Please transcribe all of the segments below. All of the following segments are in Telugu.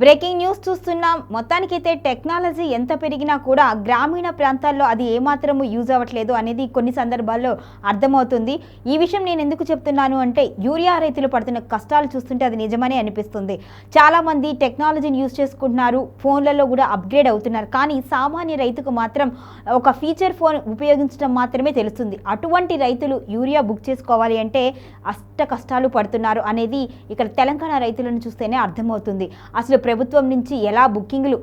బ్రేకింగ్ న్యూస్ చూస్తున్నాం. మొత్తానికైతే టెక్నాలజీ ఎంత పెరిగినా కూడా గ్రామీణ ప్రాంతాల్లో అది ఏమాత్రము యూజ్ అవ్వట్లేదు అనేది కొన్ని సందర్భాల్లో అర్థమవుతుంది. ఈ విషయం నేను ఎందుకు చెప్తున్నాను అంటే యూరియా రైతులు పడుతున్న కష్టాలు చూస్తుంటే అది నిజమనే అనిపిస్తుంది. చాలామంది టెక్నాలజీని యూజ్ చేసుకుంటున్నారు, ఫోన్లలో కూడా అప్గ్రేడ్ అవుతున్నారు. కానీ సామాన్య రైతుకు మాత్రం ఒక ఫీచర్ ఫోన్ ఉపయోగించడం మాత్రమే తెలుస్తుంది. అటువంటి రైతులు యూరియా బుక్ చేసుకోవాలి అంటే అష్ట కష్టాలు పడుతున్నారు అనేది ఇక్కడ తెలంగాణ రైతులను చూస్తేనే అర్థమవుతుంది. అసలు ప్రభుత్వం నుంచి ఎలా బుకింగ్లు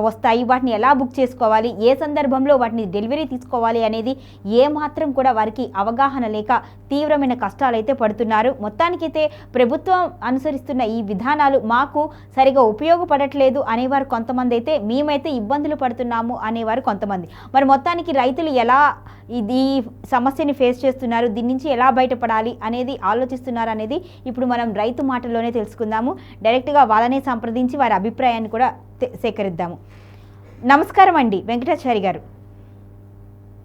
వస్తాయి, వాటిని ఎలా బుక్ చేసుకోవాలి, ఏ సందర్భంలో వాటిని డెలివరీ తీసుకోవాలి అనేది ఏమాత్రం కూడా వారికి అవగాహన లేక తీవ్రమైన కష్టాలు అయితే పడుతున్నారు. మొత్తానికైతే ప్రభుత్వం అనుసరిస్తున్న ఈ విధానాలు మాకు సరిగా ఉపయోగపడట్లేదు అనేవారు కొంతమంది అయితే, మేమైతే ఇబ్బందులు పడుతున్నాము అనేవారు కొంతమంది. మరి మొత్తానికి రైతులు ఎలా ఈ సమస్యని ఫేస్ చేస్తున్నారు, దీని నుంచి ఎలా బయటపడాలి అనేది ఆలోచిస్తున్నారు అనేది ఇప్పుడు మనం రైతు మాటల్లోనే తెలుసుకుందాము. డైరెక్ట్గా వాళ్ళనే సంప్రదించి వారి అభిప్రాయాన్ని కూడా సేకరిద్దాము. నమస్కారం అండి వెంకటాచారి గారు.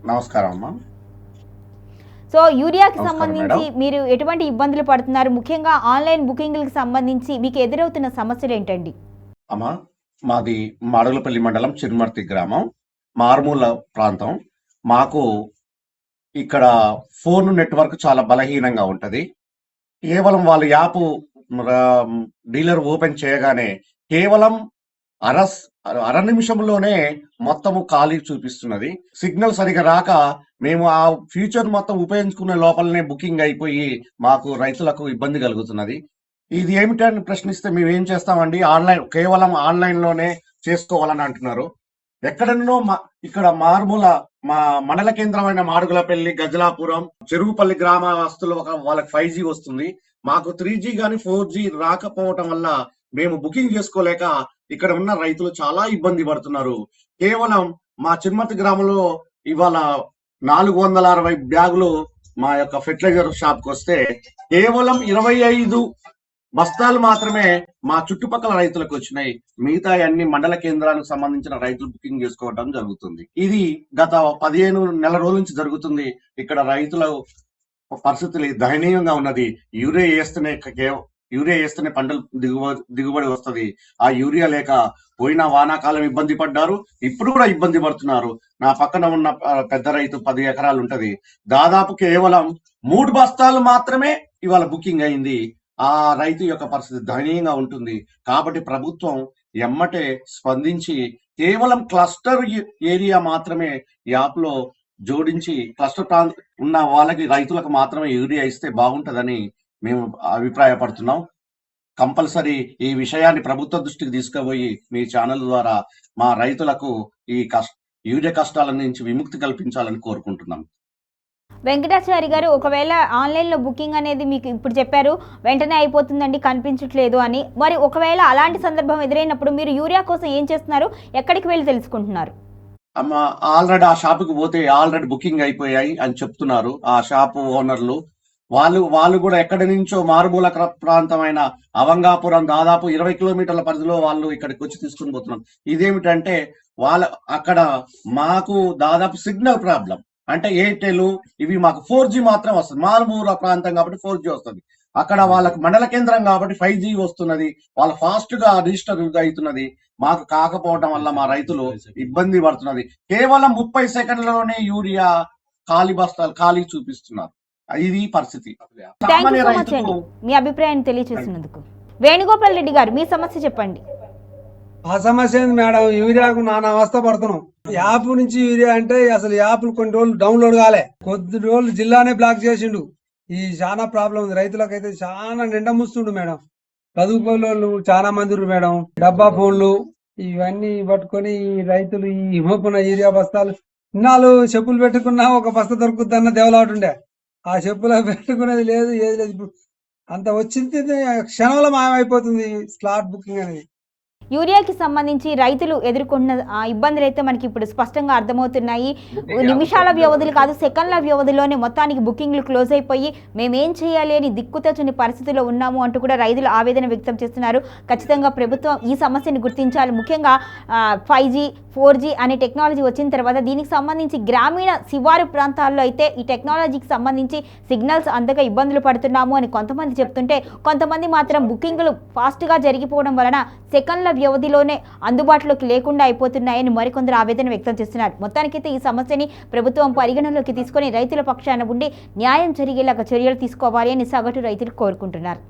నమస్కారం అమ్మా. సో యూరియాకి సంబంధించి మీరు ఎటువంటి ఇబ్బందులు పడుతున్నారు, ముఖ్యంగా ఆన్లైన్ బుకింగ్లకు సంబంధించి మీకు ఎదురవుతున్న సమస్యలు ఏంటండి? అమ్మా, మాది మాడుగులపల్లి మండలం చిరుమర్తి గ్రామం, మారుమూల ప్రాంతం. మాకు ఇక్కడ ఫోన్ నెట్వర్క్ చాలా బలహీనంగా ఉంటది. కేవలం వాళ్ళ యాప్ డీలర్ ఓపెన్ చేయగానే కేవలం అర నిమిషంలోనే మొత్తము ఖాళీ చూపిస్తున్నది. సిగ్నల్ సరిగా రాక మేము ఆ ఫ్యూచర్ మొత్తం ఉపయోగించుకునే లోపలనే బుకింగ్ అయిపోయి మాకు రైతులకు ఇబ్బంది కలుగుతున్నది. ఇది ఏమిటని ప్రశ్నిస్తే మేము ఏం చేస్తామండి, కేవలం ఆన్లైన్ లోనే చేసుకోవాలని అంటున్నారు. ఎక్కడన్నో ఇక్కడ మారుమూల మా మండల కేంద్రమైన మాడుగులపల్లి, గజలాపురం, చెరువుపల్లి గ్రామస్తులు వాళ్ళకి 5G వస్తుంది. మాకు 3G గానీ 4G రాకపోవటం వల్ల మేము బుకింగ్ చేసుకోలేక ఇక్కడ ఉన్న రైతులు చాలా ఇబ్బంది పడుతున్నారు. కేవలం మా చిరుమర్తి గ్రామంలో ఇవాళ 460 బ్యాగులు మా యొక్క ఫెర్టిలైజర్ షాప్ కు వస్తే కేవలం 25 బస్తాలు మాత్రమే మా చుట్టుపక్కల రైతులకు వచ్చినాయి. మిగతా అన్ని మండల కేంద్రాలకు సంబంధించిన రైతులు బుకింగ్ చేసుకోవడం జరుగుతుంది. ఇది గత 15 నెల రోజుల నుంచి జరుగుతుంది. ఇక్కడ రైతుల పరిస్థితులు దయనీయంగా ఉన్నది. యూరియా వేస్తేనే పంటలు దిగుబడి వస్తుంది. ఆ యూరియా లేక పోయిన వానాకాలం ఇబ్బంది పడ్డారు, ఇప్పుడు కూడా ఇబ్బంది పడుతున్నారు. నా పక్కన ఉన్న పెద్ద రైతు 10 ఎకరాలు ఉంటది, దాదాపు కేవలం 3 బస్తాలు మాత్రమే ఇవాళ బుకింగ్ అయింది. ఆ రైతు యొక్క పరిస్థితి దయనీయంగా ఉంటుంది. కాబట్టి ప్రభుత్వం ఎమ్మటే స్పందించి కేవలం క్లస్టర్ ఏరియా మాత్రమే యాప్ లో జోడించి క్లస్టర్ ఉన్న వాళ్ళకి రైతులకు మాత్రమే యూరియా ఇస్తే బాగుంటదని మేము అభిప్రాయపడుతున్నాం. కంపల్సరీ ఈ విషయాన్ని ప్రభుత్వ దృష్టికి తీసుకుపోయి మీ ఛానల్ ద్వారా మా రైతులకు ఈ యూరియా కష్టాల నుంచి విముక్తి కల్పించాలని కోరుకుంటున్నాం. వెంకటాచారి గారు, ఒకవేళ ఆన్లైన్లో బుకింగ్ అనేది మీకు ఇప్పుడు చెప్పారు వెంటనే అయిపోతుందండి, కనిపించట్లేదు అని. మరి ఒకవేళ అలాంటి సందర్భం ఎదురైనప్పుడు మీరు యూరియా కోసం ఏం చేస్తున్నారు, ఎక్కడికి వెళ్ళి తెలుసుకుంటున్నారు? అమ్మ, ఆల్రెడీ ఆ షాపుకి పోతే ఆల్రెడీ బుకింగ్ అయిపోయాయి అని చెప్తున్నారు ఆ షాపు ఓనర్లు. వాళ్ళు కూడా ఎక్కడి నుంచో మారుమూల ప్రాంతమైన అవంగాపురం, దాదాపు 20 కిలోమీటర్ల పరిధిలో వాళ్ళు ఇక్కడికి వచ్చి తీసుకుని పోతున్నారు. ఇదేమిటంటే అక్కడ మాకు దాదాపు సిగ్నల్ ప్రాబ్లం, అంటే ఎయిర్టెల్ ఇవి మాకు 4G మాత్రం వస్తుంది. మారుమూల ప్రాంతం కాబట్టి 4G వస్తుంది. అక్కడ వాళ్ళకి మండల కేంద్రం కాబట్టి 5G వస్తున్నది. వాళ్ళ ఫాస్ట్ గా రిజిస్టర్ అవుతున్నది. మాకు కాకపోవడం వల్ల మా రైతులు ఇబ్బంది పడుతున్నది. కేవలం 30 సెకండ్లలోనే యూరియా బస్తాలు ఖాళీ చూపిస్తున్నారు. ఇది పరిస్థితి. మీ అభిప్రాయాన్ని తెలియజేసినందుకు. వేణుగోపాల్ రెడ్డి గారు, మీ సమస్య చెప్పండి. ఆ సమస్య ఏంది మేడం, యూరియాకు నానా అవస్థ పడుతున్నాం. యాప్ నుంచి యూరియా అంటే అసలు యాప్లు కొన్ని రోజులు డౌన్లోడ్ కాలే, కొద్ది రోజులు జిల్లానే బ్లాక్ చేసిండు. ఈ చాలా ప్రాబ్లం ఉంది. రైతులకైతే చాలా నిండముస్తుండు మేడం. చదువుకోళ్ళు చాలా మంది మేడం, డబ్బా ఫోన్లు ఇవన్నీ పట్టుకొని రైతులు ఈ ఇవ్వకున్న యూరియా బస్తాలు. ఇన్నాళ్ళు చెప్పులు పెట్టుకున్నా ఒక బస్తా దొరుకుద్దన్న దేవలాటుండే, ఆ చెప్పులు పెట్టుకునేది లేదు, ఏది లేదు. ఇప్పుడు అంత వచ్చింది క్షణంలో మాయమైపోతుంది స్లాట్ బుకింగ్ అనేది. యూరియాకి సంబంధించి రైతులు ఎదుర్కొంటున్న ఇబ్బందులు అయితే మనకి ఇప్పుడు స్పష్టంగా అర్థమవుతున్నాయి. నిమిషాల వ్యవధులు కాదు, సెకండ్ల వ్యవధిలోనే మొత్తానికి బుకింగ్లు క్లోజ్ అయిపోయి మేమేం చేయాలి అని దిక్కుతోచని పరిస్థితిలో ఉన్నాము అంటూ కూడా రైతులు ఆవేదన వ్యక్తం చేస్తున్నారు. ఖచ్చితంగా ప్రభుత్వం ఈ సమస్యను గుర్తించాలి. ముఖ్యంగా 5G 4G అనే టెక్నాలజీ వచ్చిన తర్వాత దీనికి సంబంధించి గ్రామీణ శివారు ప్రాంతాల్లో అయితే ఈ టెక్నాలజీకి సంబంధించి సిగ్నల్స్ అందక ఇబ్బందులు పడుతున్నాము అని కొంతమంది చెప్తుంటే, కొంతమంది మాత్రం బుకింగ్లు ఫాస్ట్గా జరిగిపోవడం వలన సెకండ్ల వ్యవధిలోనే అందుబాటులోకి లేకుండా అయిపోతున్నాయని మరికొందరు ఆవేదన వ్యక్తం చేస్తున్నారు. మొత్తానికైతే ఈ సమస్యని ప్రభుత్వం పరిగణలోకి తీసుకొని రైతుల పక్షాన ఉండి న్యాయం జరిగేలాగా చర్యలు తీసుకోవాలి అని సగటు రైతులు కోరుకుంటున్నారు.